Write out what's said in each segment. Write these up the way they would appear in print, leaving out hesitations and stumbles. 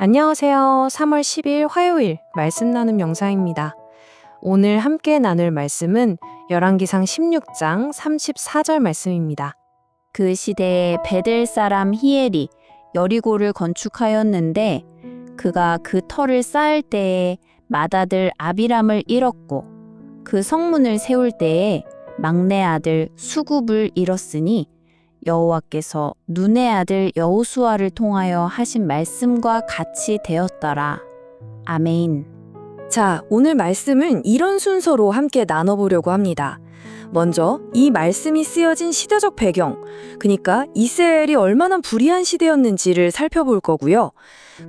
안녕하세요. 3월 10일 화요일 말씀 나눔 영상입니다. 오늘 함께 나눌 말씀은 열왕기상 16장 34절 말씀입니다. 그 시대에 베델 사람 히엘이 여리고를 건축하였는데 그가 그 터를 쌓을 때에 맏아들 아비람을 잃었고 그 성문을 세울 때에 막내 아들 수굽을 잃었으니 여호와께서 눈의 아들 여호수아를 통하여 하신 말씀과 같이 되었더라. 아멘. 자, 오늘 말씀은 이런 순서로 함께 나눠보려고 합니다. 먼저 이 말씀이 쓰여진 시대적 배경, 그러니까 이스라엘이 얼마나 불의한 시대였는지를 살펴볼 거고요.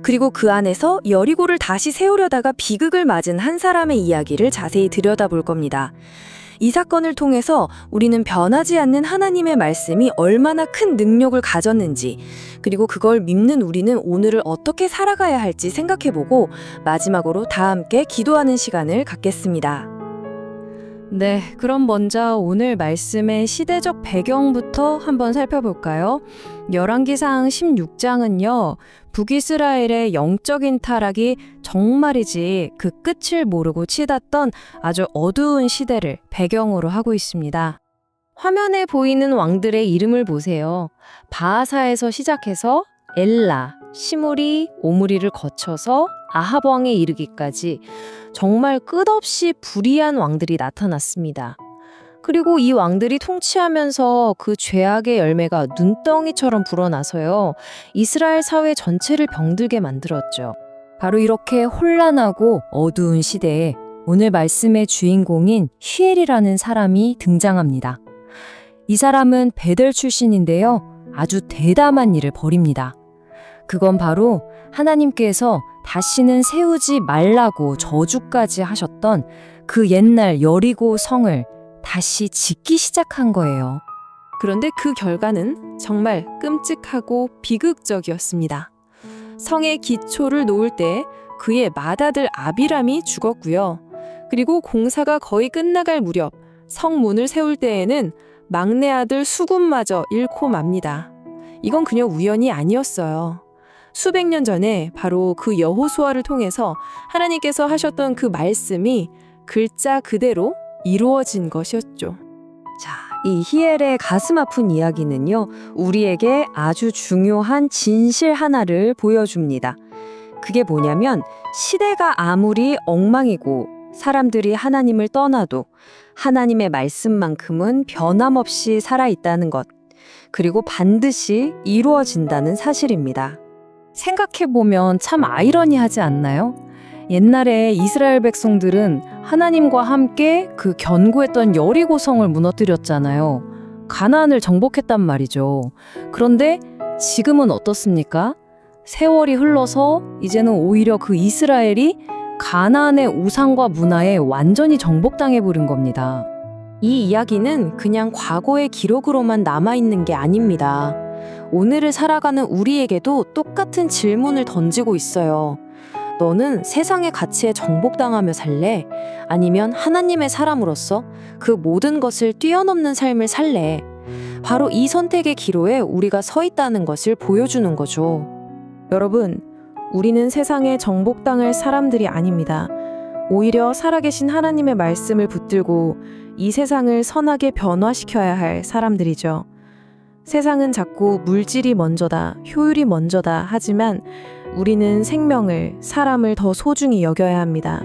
그리고 그 안에서 여리고를 다시 세우려다가 비극을 맞은 한 사람의 이야기를 자세히 들여다볼 겁니다. 이 사건을 통해서 우리는 변하지 않는 하나님의 말씀이 얼마나 큰 능력을 가졌는지, 그리고 그걸 믿는 우리는 오늘을 어떻게 살아가야 할지 생각해보고 마지막으로 다 함께 기도하는 시간을 갖겠습니다. 네, 그럼 먼저 오늘 말씀의 시대적 배경부터 한번 살펴볼까요? 열왕기상 16장은요, 북이스라엘의 영적인 타락이 정말이지 그 끝을 모르고 치닫던 아주 어두운 시대를 배경으로 하고 있습니다. 화면에 보이는 왕들의 이름을 보세요. 바하사에서 시작해서 엘라, 시므리, 오므리를 거쳐서 아합 왕에 이르기까지 정말 끝없이 불의한 왕들이 나타났습니다. 그리고 이 왕들이 통치하면서 그 죄악의 열매가 눈덩이처럼 불어나서요, 이스라엘 사회 전체를 병들게 만들었죠. 바로 이렇게 혼란하고 어두운 시대에 오늘 말씀의 주인공인 히엘이라는 사람이 등장합니다. 이 사람은 베델 출신인데요, 아주 대담한 일을 벌입니다. 그건 바로 하나님께서 다시는 세우지 말라고 저주까지 하셨던 그 옛날 여리고 성을 다시 짓기 시작한 거예요. 그런데 그 결과는 정말 끔찍하고 비극적이었습니다. 성의 기초를 놓을 때 그의 맏아들 아비람이 죽었고요. 그리고 공사가 거의 끝나갈 무렵 성문을 세울 때에는 막내 아들 수굽마저 잃고 맙니다. 이건 그냥 우연이 아니었어요. 수백 년 전에 바로 그 여호수아를 통해서 하나님께서 하셨던 그 말씀이 글자 그대로 이루어진 것이었죠. 자, 이 히엘의 가슴 아픈 이야기는요, 우리에게 아주 중요한 진실 하나를 보여줍니다. 그게 뭐냐면 시대가 아무리 엉망이고 사람들이 하나님을 떠나도 하나님의 말씀만큼은 변함없이 살아있다는 것, 그리고 반드시 이루어진다는 사실입니다. 생각해보면 참 아이러니하지 않나요? 옛날에 이스라엘 백성들은 하나님과 함께 그 견고했던 여리고성을 무너뜨렸잖아요. 가나안을 정복했단 말이죠. 그런데 지금은 어떻습니까? 세월이 흘러서 이제는 오히려 그 이스라엘이 가나안의 우상과 문화에 완전히 정복당해버린 겁니다. 이 이야기는 그냥 과거의 기록으로만 남아있는 게 아닙니다. 오늘을 살아가는 우리에게도 똑같은 질문을 던지고 있어요. 너는 세상의 가치에 정복당하며 살래? 아니면 하나님의 사람으로서 그 모든 것을 뛰어넘는 삶을 살래? 바로 이 선택의 기로에 우리가 서 있다는 것을 보여주는 거죠. 여러분, 우리는 세상에 정복당할 사람들이 아닙니다. 오히려 살아계신 하나님의 말씀을 붙들고 이 세상을 선하게 변화시켜야 할 사람들이죠. 세상은 자꾸 물질이 먼저다, 효율이 먼저다 하지만 우리는 생명을, 사람을 더 소중히 여겨야 합니다.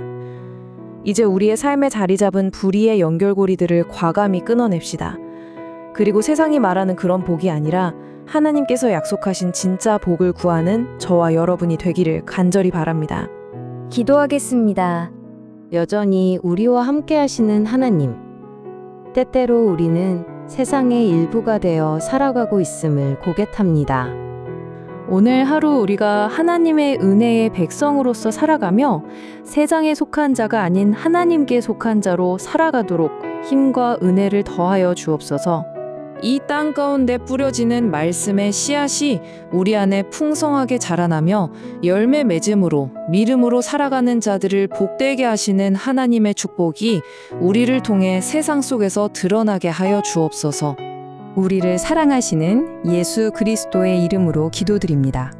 이제 우리의 삶에 자리 잡은 불의의 연결고리들을 과감히 끊어냅시다. 그리고 세상이 말하는 그런 복이 아니라 하나님께서 약속하신 진짜 복을 구하는 저와 여러분이 되기를 간절히 바랍니다. 기도하겠습니다. 여전히 우리와 함께 하시는 하나님. 때때로 우리는 세상의 일부가 되어 살아가고 있음을 고백합니다. 오늘 하루 우리가 하나님의 은혜의 백성으로서 살아가며 세상에 속한 자가 아닌 하나님께 속한 자로 살아가도록 힘과 은혜를 더하여 주옵소서. 이 땅 가운데 뿌려지는 말씀의 씨앗이 우리 안에 풍성하게 자라나며 열매 맺음으로 믿음으로 살아가는 자들을 복되게 하시는 하나님의 축복이 우리를 통해 세상 속에서 드러나게 하여 주옵소서. 우리를 사랑하시는 예수 그리스도의 이름으로 기도드립니다.